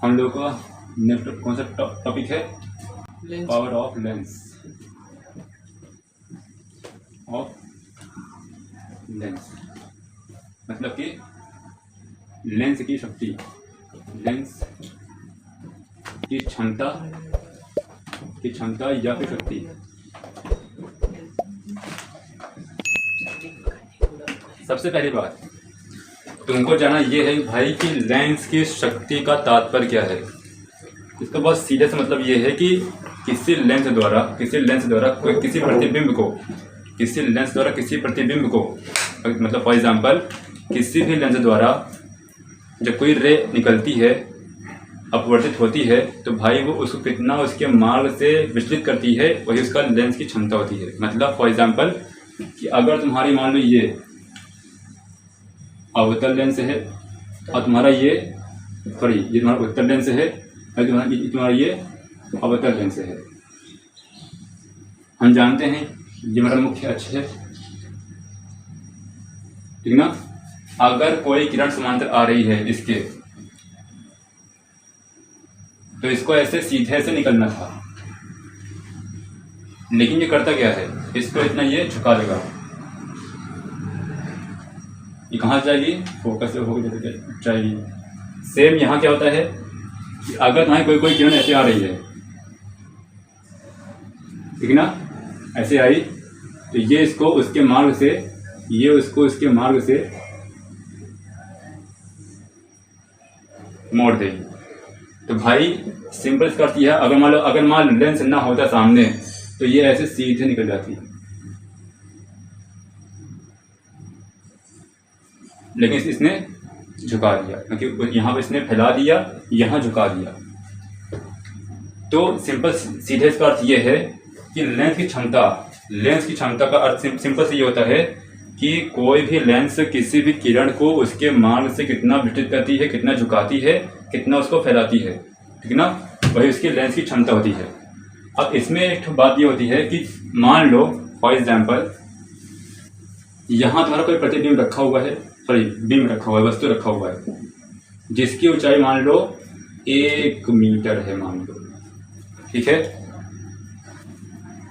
हम लोग का नेक्स्ट कौन सा टॉपिक है? लेंस। Power of lens. मतलब कि लेंस की शक्ति, लेंस की क्षमता या फिर शक्ति। सबसे पहली बात तुमको जाना ये है भाई कि लेंस की शक्ति का तात्पर्य क्या है। इसका बहुत सीधे से मतलब ये है कि किसी लेंस द्वारा किसी प्रतिबिंब को मतलब फॉर एग्जांपल किसी भी लेंस द्वारा जब कोई रे निकलती है, अपवर्तित होती है, तो भाई वो उसको कितना उसके मार्ग से विचलित करती है, वही उसका लेंस की क्षमता होती है। मतलब फॉर एग्जांपल कि अगर तुम्हारी मान लो ये अवतल लेंस है और तुम्हारा ये तुम्हारा उत्तल लेंस है और तुम्हारा ये अवतल लेंस है। हम जानते हैं ये हमारा मुख्य अक्ष है, ठीक ना। अगर कोई किरण समांतर आ रही है इसके, तो इसको ऐसे सीधे से निकलना था, लेकिन ये करता क्या है, इसको इतना ये झुका देगा। ये कहाँ जाएगी? फोकस होकर जाएगी। सेम यहाँ क्या होता है कि अगर तुम्हारी कोई किरण ऐसे आ रही है, ठीक ना, ऐसे आई, तो ये इसको उसके मार्ग से, ये उसको उसके मार्ग से मोड़ देगी। तो भाई सिंपल इसका अर्थ यह है, अगर मान लो लेंस ना होता सामने, तो ये ऐसे सीधे निकल जाती, लेकिन इसने झुका दिया क्योंकि यहाँ पे इसने फैला दिया, यहाँ झुका दिया। तो सिंपल सीधे इसका अर्थ ये है कि लेंस की क्षमता का अर्थ सिंपल से ये होता है कि कोई भी लेंस किसी भी किरण को उसके मार्ग से कितना विचलित करती है, कितना झुकाती है, कितना उसको फैलाती है, ठीक ना, वही उसकी लेंस की क्षमता होती है। अब इसमें एक बात ये होती है कि मान लो फॉर एग्जाम्पल यहाँ तुम्हारा कोई प्रतिबिंब रखा हुआ है, बीम रखा हुआ है, वस्तु रखा हुआ है, जिसकी ऊंचाई मान लो 1 मीटर है, मान लो, ठीक है।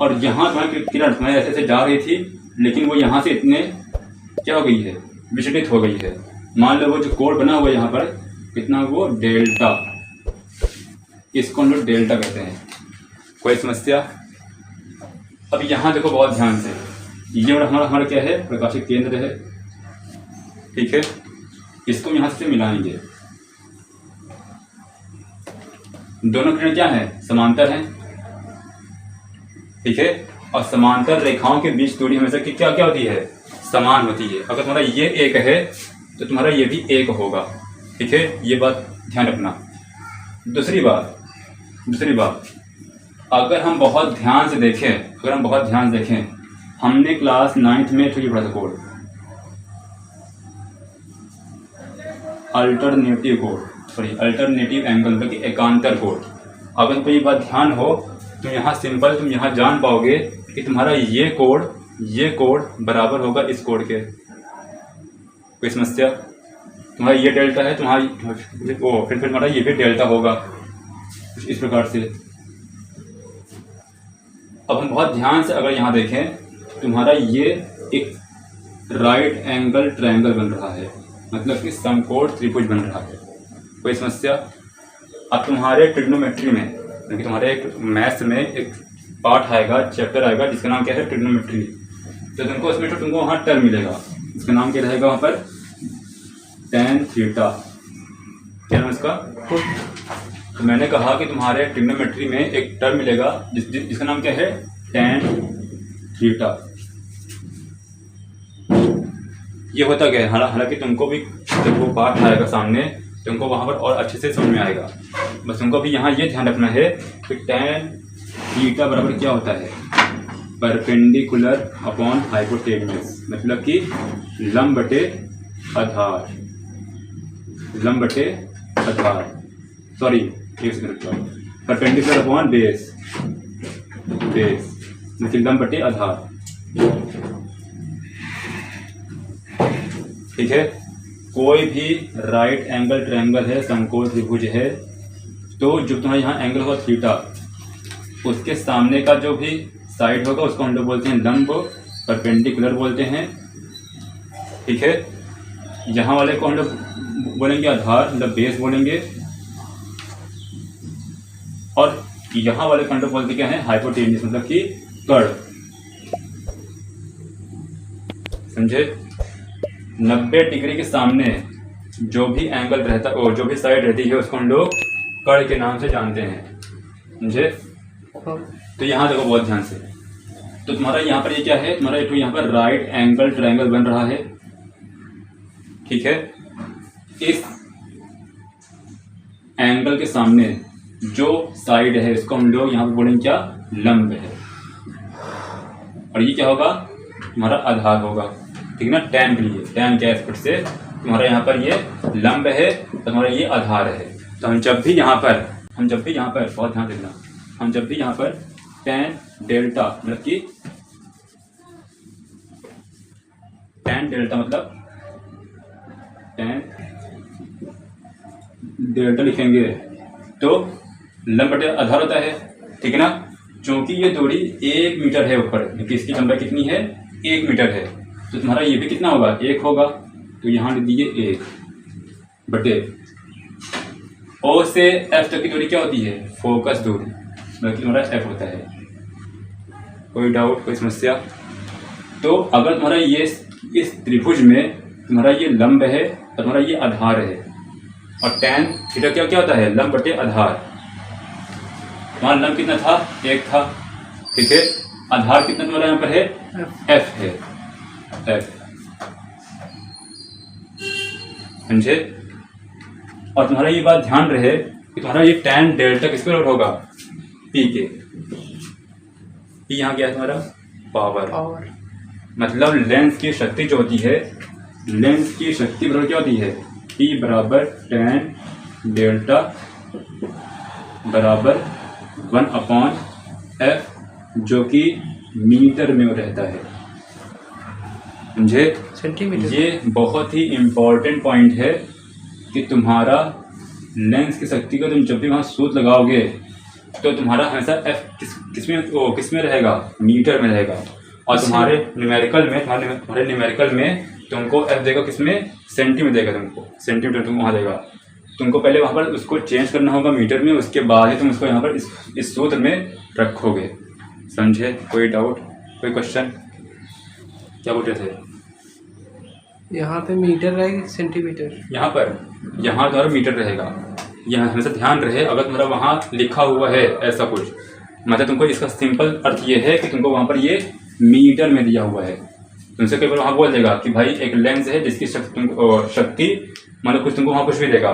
और यहाँ तुम्हारी किरण तुम्हारे ऐसे जा रही थी, लेकिन वो यहाँ से इतने क्या हो गई है, विचलित हो गई है। मान लो वो जो कोण बना हुआ है यहाँ पर कितना, वो डेल्टा, इसको हम लोग डेल्टा कहते हैं। कोई समस्या? अब यहाँ देखो बहुत ध्यान से, ये हमारा क्या है, प्रकाशिक केंद्र है, ठीक है। इसको यहाँ से मिलाएंगे, दोनों किरण क्या है, समांतर हैं, ठीक है। और समांतर रेखाओं के बीच दूरी हमेशा की क्या होती है, समान होती है। अगर तुम्हारा ये 1 है तो तुम्हारा ये भी 1 होगा, ठीक है। ये बात ध्यान रखना। दूसरी बात अगर हम बहुत ध्यान से देखें, हमने क्लास 9th में ये पढ़ा था कोड, अल्टरनेटिव एंगल, मतलब कि एकांतर कोण। अगर तुमको ये बात ध्यान हो तो तुम यहाँ जान पाओगे कि तुम्हारा ये कोण बराबर होगा इस कोण के। कोई समस्या? तुम्हारा ये डेल्टा है, फिर तुम्हारा ये भी डेल्टा होगा, इस प्रकार से। अब हम बहुत ध्यान से अगर यहाँ देखें, तुम्हारा ये एक राइट एंगल ट्रायंगल बन रहा है, मतलब कि समकोण त्रिभुज बन रहा है। कोई समस्या? अब तुम्हारे ट्रिग्नोमेट्री में, क्योंकि तुम्हारे एक मैथ्स में एक पार्ट आएगा, चैप्टर आएगा, जिसका नाम क्या है, ट्रिग्नोमेट्री। तो तुमको वहाँ टर्म मिलेगा, इसका नाम क्या रहेगा वहाँ पर, tan थीटा। क्या नाम इसका? तो मैंने कहा कि तुम्हारे ट्रिग्नोमेट्री में एक टर्म मिलेगा जिसका नाम क्या है, tan थीटा। ये होता क्या है, हालांकि तुमको भी जब वो पार्ट आएगा सामने, तुमको वहाँ पर और अच्छे से समझ में आएगा। बस तुमको भी यहाँ ये ध्यान रखना है कि tan थीटा बराबर क्या होता है, परपेंडिकुलर अपॉन हाइपोटेन्यूज, मतलब कि लंब बटे आधार, परपेंडिकुलर अपॉन बेस, मतलब लंब बटे आधार, ठीक है। कोई भी राइट एंगल ट्रायंगल है, समकोण त्रिभुज है, तो जो तुम्हारा यहाँ एंगल होगा थीटा, उसके सामने का जो भी साइड होगा उसको हम लोग बोलते हैं लंब, परपेंडिकुलर बोलते हैं, ठीक है। यहाँ वाले को हम लोग बोलेंगे आधार, मतलब बेस बोलेंगे, और यहाँ वाले को हम लोग बोलते क्या है, हाइपोटेन्यूज, मतलब कि कर्ण, समझे। 90 डिग्री के सामने जो भी एंगल रहता और जो भी साइड रहती है उसको हम लोग कर्ण के नाम से जानते हैं, समझे। तो यहाँ देखो बहुत ध्यान से, तो तुम्हारा यहाँ पर ये क्या है, तुम्हारा एक यहाँ पर राइट एंगल ट्रायंगल बन रहा है, ठीक है। इस एंगल के सामने जो साइड है इसको हम लोग यहाँ पर बोलेंगे क्या, लंब है, और ये क्या होगा, तुम्हारा आधार होगा, ठीक ना। टैन के लिए, टैन के एस्पेक्ट से तुम्हारा यहाँ पर ये लंब है, तुम्हारा ये आधार है। तो हम जब भी यहाँ पर बहुत ध्यान देना, हम जब भी यहाँ पर टैन डेल्टा, मतलब कि टैन डेल्टा मतलब टैन डेल्टा लिखेंगे तो लंब बटे आधार होता है, ठीक है ना। क्योंकि ये दूरी 1 मीटर है ऊपर, क्योंकि इसकी लंबाई कितनी है, 1 मीटर है, तो तुम्हारा ये भी कितना होगा, 1 होगा। तो यहाँ लिख दीजिए 1 बटे ओ से एफ तक की दूरी क्या होती है, फोकस दूरी, मतलब कि तुम्हारा एफ होता है। कोई डाउट, कोई समस्या। तो अगर तुम्हारा ये इस त्रिभुज में तुम्हारा ये लंब है और तुम्हारा ये आधार है, और टैन थीटा क्या क्या होता है, लंब बटे आधार। तुम्हारा लंब कितना था, 1 था, ठीक है। आधार कितना तुम्हारा यहाँ पर है, एफ है, एफ, समझे। और तुम्हारा ये बात ध्यान रहे कि तुम्हारा ये टैन डेल्टा किस पे लोड होगा, पी के। पी यहाँ क्या है तुम्हारा, पावर, मतलब लेंस की शक्ति जो होती है, लेंस की शक्ति बराबर क्या होती है, पी बराबर टैन डेल्टा बराबर 1/f, जो कि मीटर में रहता है, समझे। सेंटीमीटर। ये बहुत ही इम्पोर्टेंट पॉइंट है कि तुम्हारा लेंस की शक्ति को तुम जब भी वहाँ सूत्र लगाओगे तो तुम्हारा हमेशा एफ किस में रहेगा, मीटर में रहेगा। और तुम्हारे न्यूमेरिकल में तुमको एफ देगा किसमें, सेंटीमीटर देगा, तुमको सेंटीमीटर तुमको वहाँ देगा। तुमको पहले वहाँ पर उसको चेंज करना होगा मीटर में, उसके बाद ही तुम उसको यहाँ पर इस सूत्र में रखोगे, समझे। कोई डाउट, कोई क्वेश्चन, क्या बोल रहे थे। यहाँ पे मीटर रहेगा, सेंटीमीटर यहाँ तुम्हारा मीटर रहेगा। यहाँ हमेशा ध्यान रहे, अगर तुम्हारा वहाँ लिखा हुआ है ऐसा कुछ, मतलब तुमको इसका सिंपल अर्थ ये है कि तुमको वहाँ पर ये मीटर में दिया हुआ है। तुमसे कई बार वहाँ बोल देगा कि भाई एक लेंस है जिसकी शक्ति मतलब कुछ तुमको वहाँ कुछ भी देगा,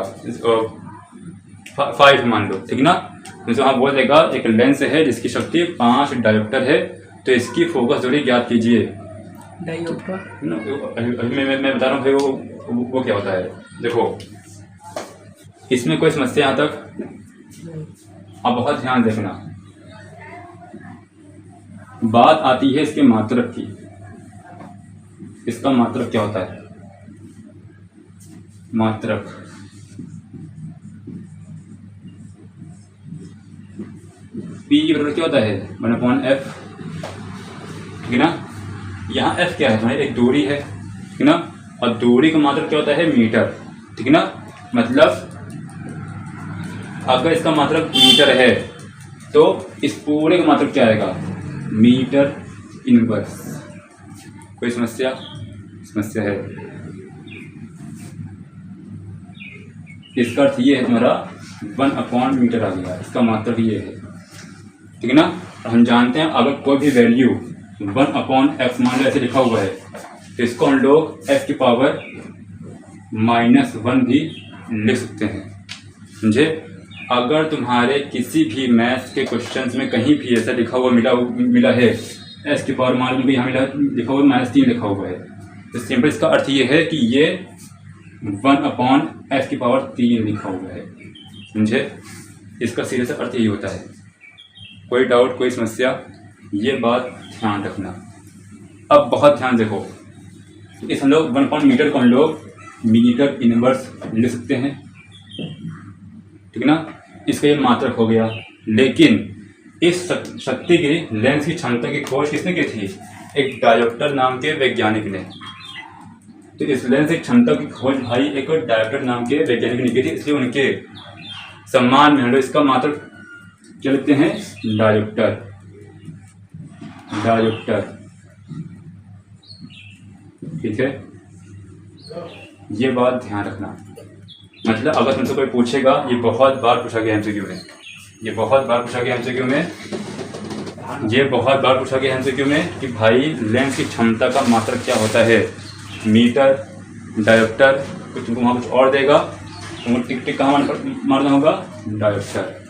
5 मान लो, ठीक ना। तुमसे वहाँ बोल देगा एक लेंस है जिसकी शक्ति 5 डायोप्टर है, तो इसकी फोकस दूरी ज्ञात कीजिए। डायोप्टर मैं बता रहा हूँ भाई वो क्या होता है। देखो इसमें कोई समस्या यहाँ तक, अब बहुत ध्यान देखना। बात आती है इसके मात्रक की। इसका मात्रक क्या होता है, मात्रक P बराबर क्या होता है, 1/f, ठीक है ना। यहाँ f क्या है, तुम्हारी एक दूरी है, ठीक है ना, और दूरी का मात्रक क्या होता है, मीटर, ठीक है ना। मतलब अगर इसका मात्रक मीटर है तो इस पूरे का मात्रक क्या आएगा, मीटर इनवर्स। कोई समस्या है। इसका अर्थ ये है तुम्हारा 1/मीटर आ गया, इसका मात्रक ये है, ठीक है ना। और हम जानते हैं अगर कोई भी वैल्यू 1/f मान लो ऐसे लिखा हुआ है, तो इसको हम लोग f की पावर -1 भी लिख सकते हैं, समझे। अगर तुम्हारे किसी भी मैथ्स के क्वेश्चंस में कहीं भी ऐसा लिखा हुआ मिला है, एस की पावर मान लो यहाँ लिखा हुआ -3 लिखा हुआ है, तो सिंपल इसका अर्थ ये है कि ये 1/f की पावर 3 लिखा हुआ है, समझे। इसका सीधे सा अर्थ यही होता है। कोई डाउट, कोई समस्या, ये बात ध्यान रखना। अब बहुत ध्यान देखो, इस हम लोग 1/मीटर को हम लोग मीटर इनवर्स लिख सकते हैं, ठीक है ना। इसका ये मात्रक हो गया। लेकिन इस शक्ति की लेंस की क्षमता की खोज किसने की थी? एक डायोप्टर नाम के वैज्ञानिक ने। तो इस लेंस की क्षमता की खोज भाई एक डायोप्टर नाम के वैज्ञानिक ने की थी, इसलिए उनके सम्मान में हम लोग इसका मात्रक क्या लिखते हैं? डायोप्टर। डायोप्टर, ठीक है। ये बात ध्यान रखना। मतलब अगर तुमसे कोई पूछेगा, ये बहुत बार पूछा गया एमसीक्यू में, ये बहुत बार पूछा गया एमसीक्यू में, ये बहुत बार पूछा गया एमसीक्यू में कि भाई लेंस की क्षमता का मात्रक क्या होता है? मीटर, डायोप्टर, कुछ तुमको वहाँ कुछ और देगा, तुमको टिक टिक कहाँ मारना होगा? डायोप्टर,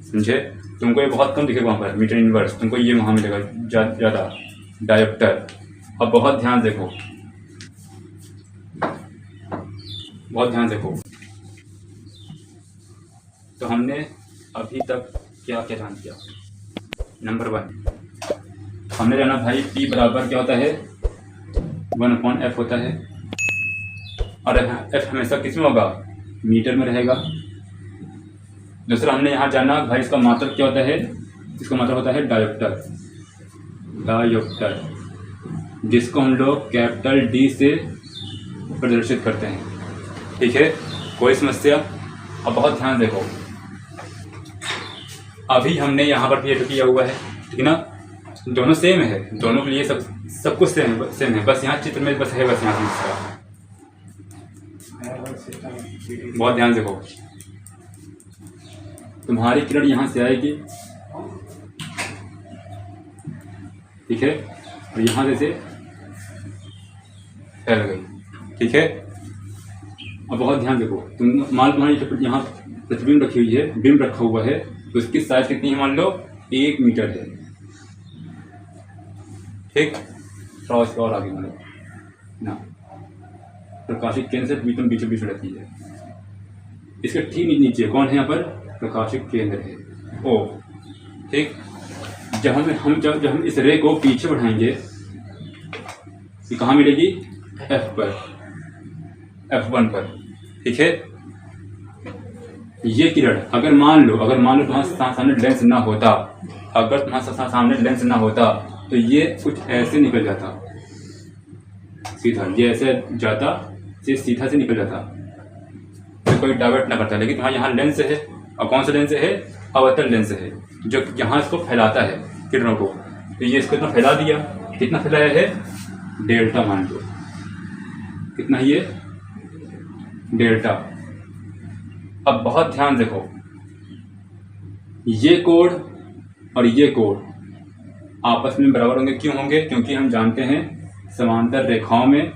समझे? तुमको ये बहुत कम दिखेगा वहाँ पर मीटर इनवर्स, तुमको ये वहाँ मिलेगा ज़्यादा, डायोप्टर। अब बहुत ध्यान देखो, बहुत ध्यान देखो। तो हमने अभी तक क्या क्या जान किया? नंबर 1 हमने जाना भाई P बराबर क्या होता है? 1/f होता है, और f हमेशा किस में होगा? मीटर में रहेगा। दूसरा हमने यहाँ जाना भाई इसका मात्रक क्या होता है? इसका मात्रक होता है डायोप्टर। डायोप्टर, जिसको हम लोग कैपिटल D से प्रदर्शित करते हैं, ठीक है। कोई समस्या? अब बहुत ध्यान देखो, अभी हमने यहाँ पर भी किया हुआ है, ठीक है ना? दोनों सेम है, दोनों के लिए सब कुछ सेम है, बस यहाँ चित्र में बस है, बस यहाँ इसका बहुत ध्यान देखो। तुम्हारी किरण यहाँ से आएगी, ठीक है, और यहाँ से फैल गई, ठीक है। अब बहुत ध्यान देखो, तुम मान तुम्हारी यहाँ प्रतिबिंब रखी हुई है, बिंब रखा हुआ है, तो उसकी साइज कितनी है? मान लो 1 मीटर है, ठीक। थोड़ा उसके और आगे मान लो ना, प्रकाशिक केंद्र से बीचों बीच रहती है। इसके ठीक नीचे कौन है? यहाँ पर प्रकाशिक केंद्र है, ओ, ठीक। जब हम इस रे को पीछे बढ़ाएंगे, ये कहाँ मिलेगी? F पर, F1 पर, ठीक है। ये किरण अगर मान लो तुम्हारे सामने लेंस ना होता, अगर तुम्हारे सामने लेंस ना होता, तो ये कुछ ऐसे निकल जाता, सीधा ये ऐसे जाता, सीधा से निकल जाता, तो कोई डाइवर्ट ना करता। लेकिन तुम्हारे यहाँ लेंस है, और कौन सा लेंस है? अवतल लेंस है, जो यहाँ इसको फैलाता है किरणों को। तो ये इसको इतना फैला दिया, कितना फैलाया है? डेल्टा मान लो, कितना ये? डेल्टा। अब बहुत ध्यान देखो, ये कोण और ये कोण आपस में बराबर होंगे। क्यों होंगे? क्योंकि हम जानते हैं समांतर रेखाओं में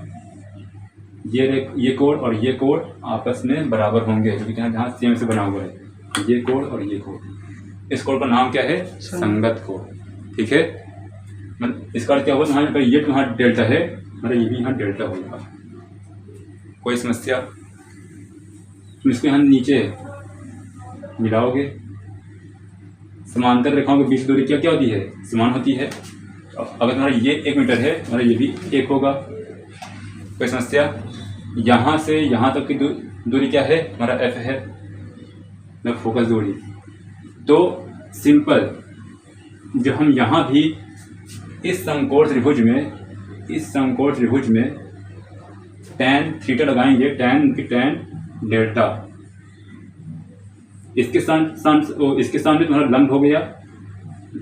ये कोण और ये कोण आपस में बराबर होंगे, क्योंकि जहाँ सेम से बना हुआ है, ये कोण और ये कोण। इस कोण का नाम क्या है? संगत कोण, ठीक है। इसका अर्थ क्या हुआ? तुम्हारे ये तुम्हारा डेल्टा है, मतलब ये भी यहाँ डेल्टा होगा। कोई समस्या? तुम इसको यहाँ नीचे मिलाओगे, समांतर रेखाओं के बीच दूरी क्या होती है? समान होती है। अगर तुम्हारा ये 1 मीटर है, तुम्हारा ये भी 1 होगा। कोई समस्या? यहाँ से यहाँ तक की दूरी क्या है? हमारा F है, मतलब फोकस दूरी। तो सिंपल, जो हम यहाँ भी इस समकोण त्रिभुज में tan थीटा लगाएंगे, tan डेल्टा, इसके सामने तुम्हारा लंब हो गया,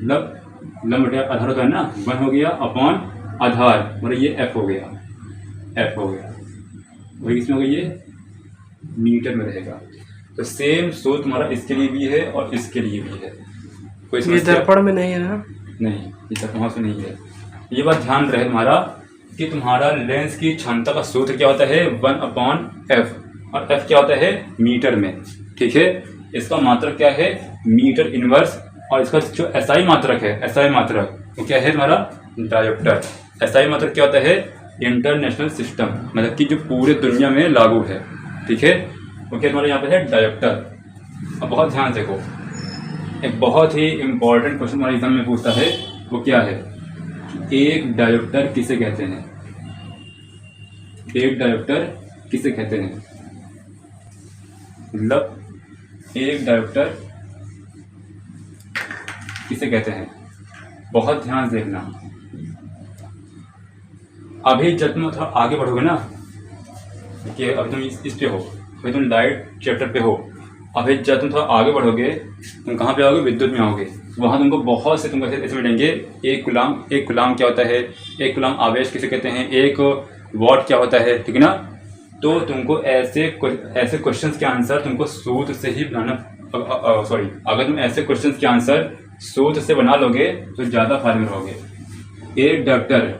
लंब आधार होता है ना, 1 हो गया अपॉन आधार, मतलब ये F हो गया, वही इसमें हो गया, ये मीटर में रहेगा। तो सेम सूत्र तुम्हारा इसके लिए भी है और इसके लिए भी है। कोई ये दर्पण में नहीं है ना? नहीं, ये दर्पण से नहीं है। ये बात ध्यान रहे तुम्हारा कि तुम्हारा लेंस की क्षमता का सूत्र क्या होता है? 1/f, और f क्या होता है? मीटर में, ठीक है। इसका मात्रक क्या है? मीटर इनवर्स, और इसका जो SI मात्रक है, SI मात्रक वो क्या है? तुम्हारा डायोप्टर। SI मात्रक क्या होता है? इंटरनेशनल सिस्टम, मतलब कि जो पूरे दुनिया में लागू है, ठीक है। वो क्या तुम्हारे यहाँ पे है? डायोप्टर। अब बहुत ध्यान देखो, एक बहुत ही इम्पोर्टेंट क्वेश्चन हमारे एग्जाम में पूछता है, वो क्या है? एक डायोप्टर किसे कहते हैं? एक डायोप्टर किसे कहते हैं? मतलब एक डायोप्टर किसे कहते हैं? बहुत ध्यान से देखना। अभी जब तुम थोड़ा आगे बढ़ोगे ना, कि अभी तुम इस पे हो, अभी तुम लाइट चैप्टर पे हो, अभी जब तुम थोड़ा आगे बढ़ोगे तुम कहाँ पे आओगे? विद्युत में आओगे। वहाँ तुमको बहुत से तुमको ऐसे मिलेंगे। एक कुलाम क्या होता है, एक कुलाम आवेश किसे कहते हैं, एक वॉट क्या होता है, ठीक है ना। तो तुमको ऐसे क्वेश्चंस के आंसर तुमको सूत्र से ही बनाना, अगर तुम ऐसे क्वेश्चंस के आंसर सूत्र से बना लोगे तो ज़्यादा फायदे में रहोगे। एक डायोप्टर,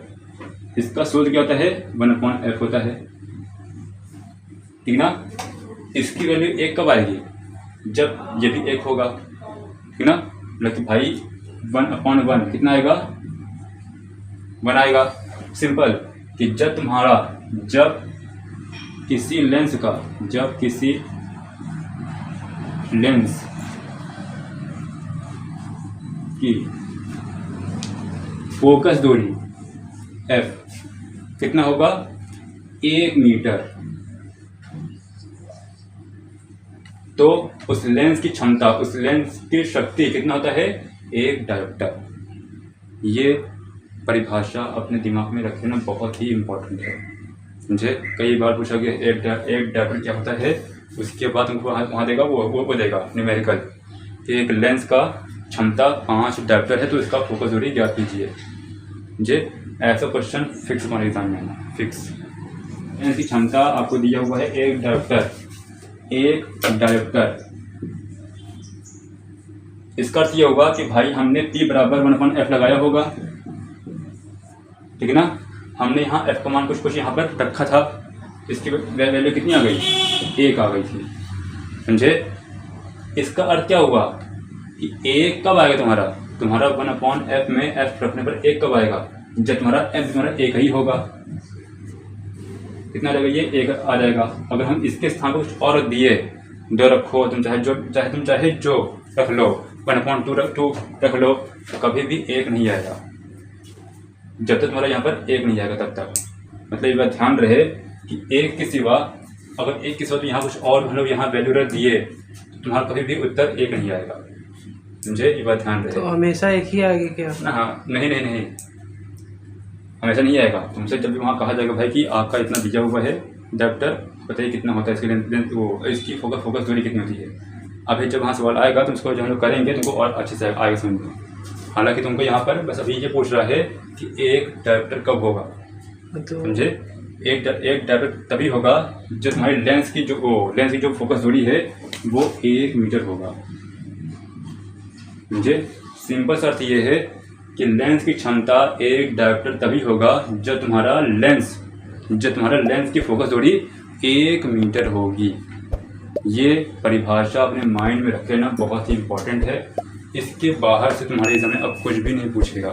इसका सूत्र क्या होता है? 1/f होता है, ठीक ना। इसकी वैल्यू 1 कब आएगी? जब ये भी 1 होगा, ठीक ना। मतलब कि भाई 1/1 कितना आएगा? 1 आएगा। सिंपल कि जब किसी लेंस की फोकस दूरी f कितना होगा? 1 मीटर, तो उस लेंस की क्षमता, उस लेंस की शक्ति कितना होता है? 1 डायोप्टर। ये परिभाषा अपने दिमाग में रखना बहुत ही इम्पोर्टेंट है, समझे। कई बार पूछोगे एक डायोप्टर क्या होता है, उसके बाद तुमको वहाँ देगा वो देगा न्यूमेरिकल कि एक लेंस का क्षमता 5 डायोप्टर है, तो इसका फोकस दूरी ज्ञात कीजिए। समझे, ऐसा क्वेश्चन फिक्स हमारे एग्जाम में आना, फिक्स। लेंस की क्षमता आपको दिया हुआ है 1 डायोप्टर। इसका अर्थ ये होगा कि भाई हमने P बराबर 1/f लगाया होगा, ठीक है ना। हमने यहाँ f का मान कुछ यहाँ पर रखा था, इसकी वैल्यू कितनी आ गई? 1 आ गई थी, समझे। इसका अर्थ क्या हुआ कि 1 कब आएगा तुम्हारा 1/f में f रखने पर 1 कब आएगा? जब तुम्हारा f 1 ही होगा। कितना लगेगा? ये 1 आ जाएगा। अगर हम इसके स्थान पर कुछ और रख दिए, 2 रखो, तुम चाहे जो रख लो, 1/2 रख लो, कभी भी 1 नहीं आएगा। जब तक तुम्हारा यहाँ पर 1 नहीं आएगा तब तक। मतलब ये बात ध्यान रहे कि 1 के सिवा, अगर 1 के सिवा तो यहाँ कुछ और मतलब यहाँ वैल्यू रख दिए तो तुम्हारा कभी भी उत्तर 1 नहीं आएगा, समझे। ये बात ध्यान रहे। तो हमेशा 1 ही आएगी क्या? हाँ, नहीं, हमेशा नहीं आएगा। तुमसे जब भी वहाँ कहा जाएगा भाई कि आपका इतना दिया हुआ है डायोप्टर, बताइए कितना होता है, इसकी लेंथ वो इसकी फोकस दूरी कितनी होती है। अभी जब वहाँ सवाल आएगा तो उसको जब हम लोग करेंगे तुमको और अच्छे से आएगा समझ में। हालांकि तुमको यहाँ पर बस अभी ये पूछ रहा है कि एक डायोप्टर कब होगा, समझे। एक डायोप्टर तभी होगा जब तुम्हारी लेंस की जो फोकस दूरी है वो 1 मीटर होगा, समझे। सिंपल सा अर्थ ये है कि लेंस की क्षमता 1 डायोप्टर तभी होगा जब तुम्हारा लेंस की फोकस दूरी 1 मीटर होगी। ये परिभाषा अपने माइंड में रख लेना बहुत ही इम्पोर्टेंट है। इसके बाहर से तुम्हारे एग्जाम में अब कुछ भी नहीं पूछेगा।